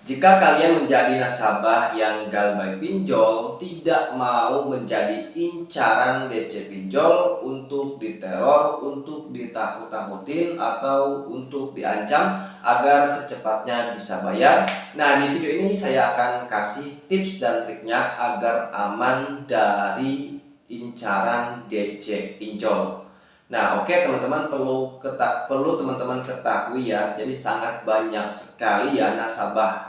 Jika kalian menjadi nasabah yang galbay pinjol, tidak mau menjadi incaran DC pinjol untuk diteror, untuk ditakut-takutin, atau untuk diancam agar secepatnya bisa bayar. Nah, di video ini saya akan kasih tips dan triknya agar aman dari incaran DC pinjol. Nah, oke teman-teman, perlu teman-teman ketahui ya. Jadi sangat banyak sekali ya nasabah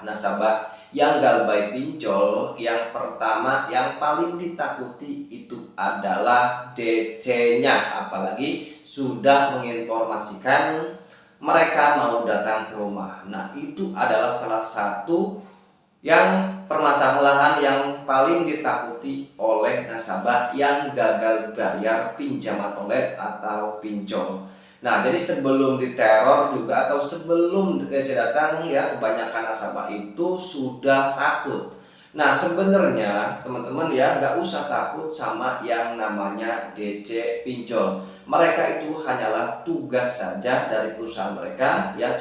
yang galbay pinjol. Yang pertama, yang paling ditakuti itu adalah DC-nya, apalagi sudah menginformasikan mereka mau datang ke rumah. Nah, itu adalah salah satu yang permasalahan yang paling ditakuti oleh nasabah yang gagal bayar pinjaman online atau pinjol. Nah, jadi sebelum diteror juga atau sebelum DC datang ya, kebanyakan nasabah itu sudah takut. Nah, sebenarnya teman-teman ya, nggak usah takut sama yang namanya DC pinjol. Mereka itu hanyalah tugas saja dari perusahaan mereka ya.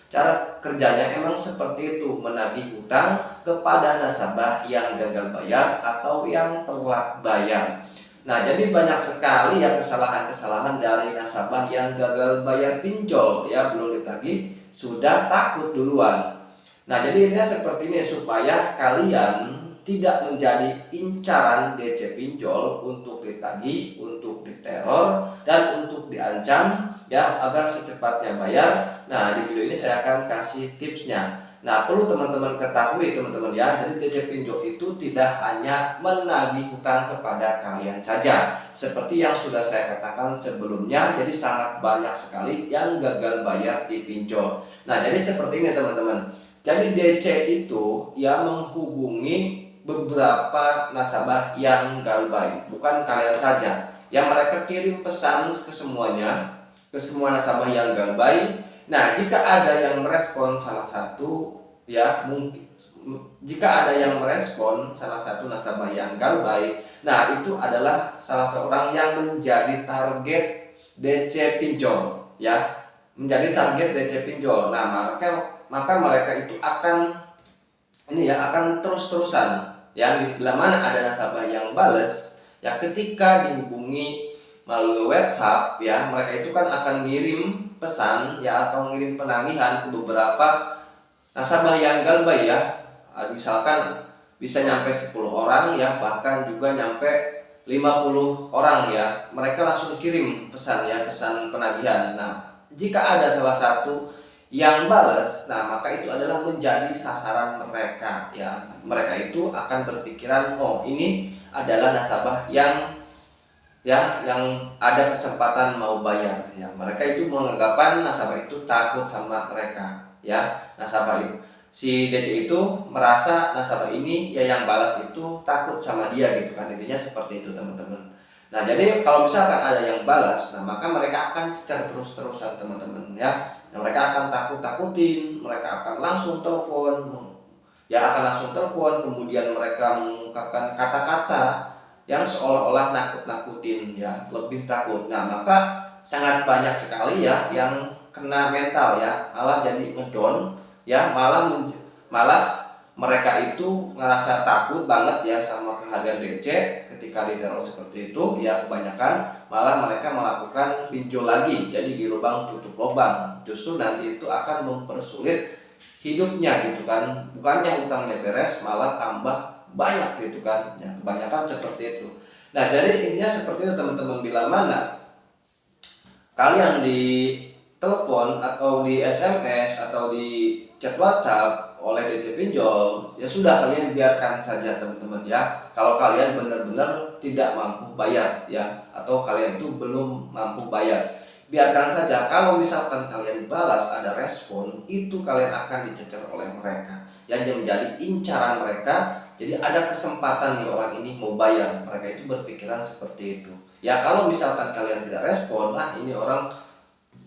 Cara kerjanya emang seperti itu, menagih hutang kepada nasabah yang gagal bayar atau yang telat bayar. Nah, jadi banyak sekali ya kesalahan-kesalahan dari nasabah yang gagal bayar pinjol ya, belum ditagih sudah takut duluan. Nah, jadi intinya seperti ini supaya kalian tidak menjadi incaran DC pinjol untuk ditagih, untuk diteror, dan untuk diancam ya agar secepatnya bayar. Nah, di video ini saya akan kasih tipsnya. Nah, perlu teman-teman ketahui teman-teman ya, jadi DC pinjol itu tidak hanya menagih hutang kepada kalian saja. Seperti yang sudah saya katakan sebelumnya, jadi sangat banyak sekali yang gagal bayar di pinjol. Nah, jadi seperti ini teman-teman. Jadi DC itu ya menghubungi beberapa nasabah yang galbay, bukan kalian saja. Yang mereka kirim pesan ke semuanya, ke semua nasabah yang galbay. Nah, jika ada yang merespon salah satu ya, mungkin jika ada yang merespon salah satu nasabah yang galbay, nah itu adalah salah seorang yang menjadi target DC pinjol ya, menjadi target DC pinjol. Nah, maka mereka itu akan akan terus-terusan ya, bila mana ada nasabah yang bales ya, ketika dihubungi melalui WhatsApp ya, mereka itu kan akan ngirim pesan ya, atau ngirim penagihan ke beberapa nasabah yang galbay ya. Misalkan bisa nyampe 10 orang ya, bahkan juga nyampe 50 orang ya, mereka langsung kirim pesan ya, pesan penagihan. Nah, jika ada salah satu yang balas, nah maka itu adalah menjadi sasaran mereka ya. Mereka itu akan berpikiran, oh ini adalah nasabah yang ada kesempatan mau bayar ya. Mereka itu menganggapan nasabah itu takut sama mereka ya. Nasabah itu, si DC itu merasa nasabah ini ya yang balas itu takut sama dia gitu kan, intinya seperti itu teman-teman. Nah, jadi kalau misalkan ada yang balas, nah maka mereka akan cecer terus-terusan teman-teman ya. Nah, mereka akan takut-takutin, mereka akan langsung telepon ya, kemudian mereka mengungkapkan kata-kata yang seolah-olah nakut-nakutin ya, lebih takut. Nah, maka sangat banyak sekali ya yang kena mental ya, malah jadi ngedown ya, malah mereka itu ngerasa takut banget ya sama kehadiran DC. Ketika diteror seperti itu ya, kebanyakan malah mereka melakukan pinjol lagi, jadi di lubang tutup lubang. Justru nanti itu akan mempersulit hidupnya gitu kan, bukannya utangnya beres malah tambah banyak gitu kan ya, kebanyakan seperti itu. Nah, jadi intinya seperti itu teman-teman, bila mana kalian di telepon atau di SMS atau di chat WhatsApp oleh DC pinjol, ya sudah, kalian biarkan saja teman-teman ya. Kalau kalian benar-benar tidak mampu bayar ya, atau kalian itu belum mampu bayar, biarkan saja. Kalau misalkan kalian balas ada respon, itu kalian akan dicecer oleh mereka yang menjadi incaran mereka. Jadi ada kesempatan nih orang ini mau bayar, mereka itu berpikiran seperti itu ya. Kalau misalkan kalian tidak respon, ini orang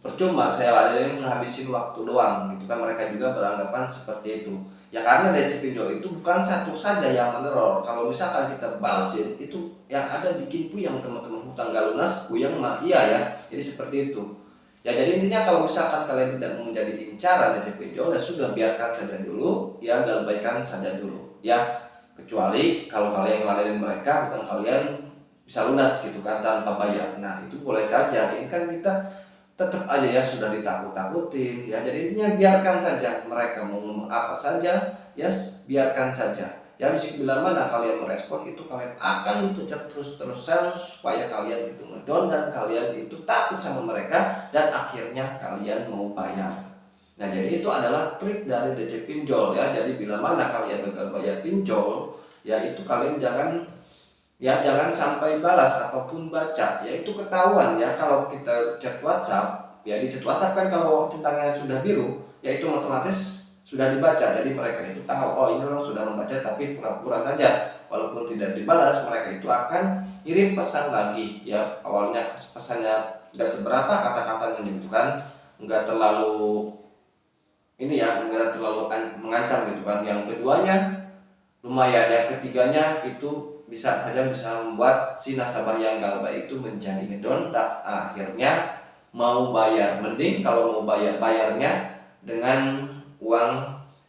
percuma saya ladenin, menghabisin waktu doang gitu kan, mereka juga beranggapan seperti itu ya. Karena DC pinjol itu bukan satu saja yang meneror. Kalau misalkan kita balasin, itu yang ada bikin puyeng teman-teman, hutang gak lunas puyeng mah iya ya. Jadi seperti itu Ya jadi intinya kalau misalkan kalian tidak mau menjadi incaran DC pinjol, ya sudah biarkan saja dulu, ya galbaikan saja dulu ya. Kecuali kalau kalian ngeladenin mereka dan kalian bisa lunas gitu kan tanpa bayar, nah itu boleh saja. Ini kan kita tetap aja ya sudah ditakut-takutin ya. Jadi intinya biarkan saja mereka mau ngomong apa saja ya, biarkan saja ya. Bila mana kalian merespon itu kalian akan dicecar terus-terusan supaya kalian itu ngedon dan kalian itu takut sama mereka dan akhirnya kalian mau bayar. Nah jadi itu adalah trik dari DC pinjol ya. Jadi bila mana kalian gagal bayar pinjol ya, itu kalian jangan sampai balas ataupun baca, ya itu ketahuan ya. Kalau kita chat WhatsApp ya, di chat WhatsApp kan kalau centangnya sudah biru ya itu otomatis sudah dibaca. Jadi mereka itu tahu oh ini orang sudah membaca, tapi pura-pura saja walaupun tidak dibalas, mereka itu akan kirim pesan lagi ya. Awalnya pesannya nggak seberapa kata-katanya gitu kan, nggak terlalu ini ya, nggak terlalu mengancam gitu kan. Yang keduanya lumayan, yang ketiganya itu bisa membuat si nasabah yang galbay itu menjadi ngedon dan akhirnya mau bayar. Mending kalau mau bayarnya dengan uang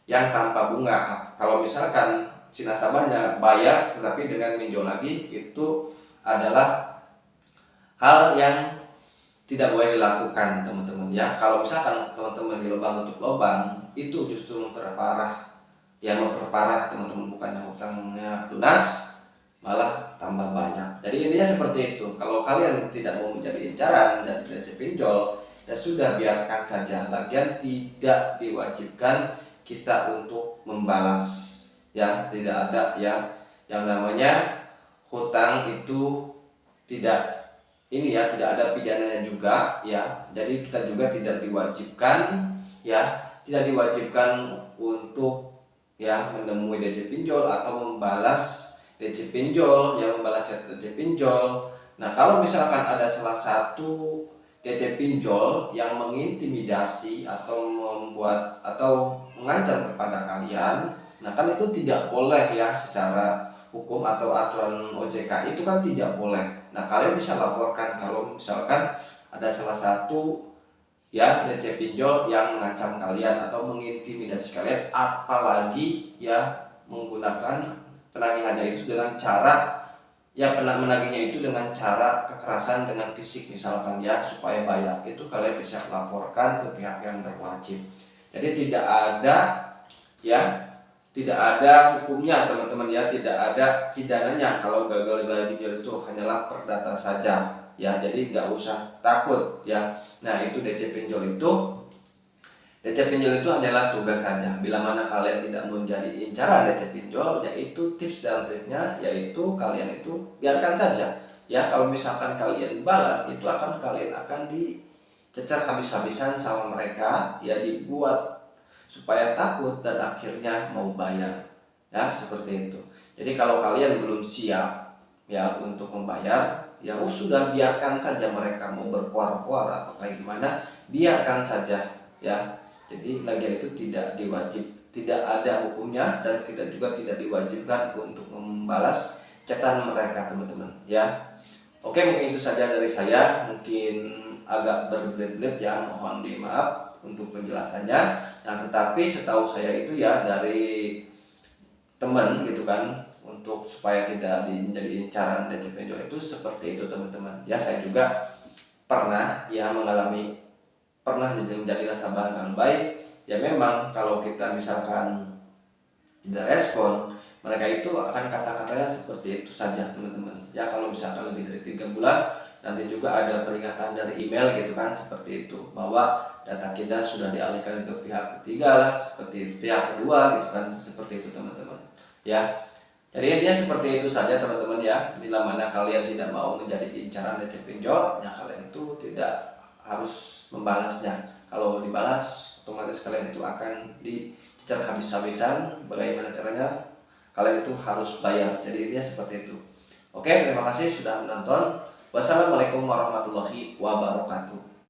yang tanpa bunga. Kalau misalkan si nasabahnya bayar tetapi dengan pinjol lagi, itu adalah hal yang tidak boleh dilakukan teman-teman ya. Kalau misalkan teman-teman di lubang untuk lubang, itu justru memperparah teman-teman, bukannya hutangnya lunas malah tambah banyak. Jadi intinya seperti itu. Kalau kalian tidak mau menjadi incaran dan tidak pinjol, ya sudah biarkan saja. Lagian tidak diwajibkan kita untuk membalas ya. Tidak ada ya yang namanya hutang itu tidak ini ya, tidak ada pidananya juga ya. Jadi kita juga tidak diwajibkan untuk ya menemui DC pinjol atau membalas DC pinjol, yang membalas chat DC pinjol. Nah kalau misalkan ada salah satu DC pinjol yang mengintimidasi atau membuat atau mengancam kepada kalian, nah kan itu tidak boleh ya, secara hukum atau aturan OJK itu kan tidak boleh. Nah kalian bisa laporkan kalau misalkan ada salah satu ya DC pinjol yang mengancam kalian atau mengintimidasi kalian, apalagi ya menggunakan penagihannya itu dengan cara ya, menagihnya itu dengan cara kekerasan, dengan fisik misalkan ya, supaya bayar. Itu kalian bisa laporkan ke pihak yang berwajib. Jadi tidak ada hukumnya teman-teman ya, tidak ada pidananya. Kalau gagal bayar pinjol itu hanyalah perdata saja ya, jadi nggak usah takut ya. Nah itu DC pinjol itu hanyalah tugas saja. Bila mana kalian tidak menjadi incaran DC pinjol, yaitu tips dan triknya yaitu kalian itu biarkan saja ya. Kalau misalkan kalian balas, itu kalian akan dicecar habis-habisan sama mereka ya, dibuat supaya takut dan akhirnya mau bayar ya, seperti itu. Jadi kalau kalian belum siap ya untuk membayar, ya sudah biarkan saja mereka mau berkuar-kuar atau kayak gimana, biarkan saja ya. Jadi lagian itu tidak ada hukumnya, dan kita juga tidak diwajibkan untuk membalas chatan mereka teman-teman ya. Oke, mungkin itu saja dari saya, mungkin agak berbelit-belit ya, mohon dimaaf untuk penjelasannya. Nah tetapi setahu saya itu ya dari teman gitu kan, untuk supaya tidak menjadi incaran DC pinjol itu seperti itu teman-teman ya. Saya juga pernah menjadi nasabah galbay ya. Memang kalau kita misalkan tidak respon, mereka itu akan kata-katanya seperti itu saja teman-teman ya. Kalau misalkan lebih dari 3 bulan, nanti juga ada peringatan dari email gitu kan, seperti itu, bahwa data kita sudah dialihkan ke pihak ketiga lah, seperti pihak kedua gitu kan, seperti itu teman-teman ya. Jadi intinya seperti itu saja teman-teman ya. Bila mana kalian tidak mau menjadi incaran DC pinjol, ya kalian itu tidak harus membalasnya. Kalau dibalas, otomatis kalian itu akan dicecar habis-habisan. Bagaimana caranya? Kalian itu harus bayar. Jadi intinya seperti itu. Oke, terima kasih sudah menonton. Wassalamualaikum warahmatullahi wabarakatuh.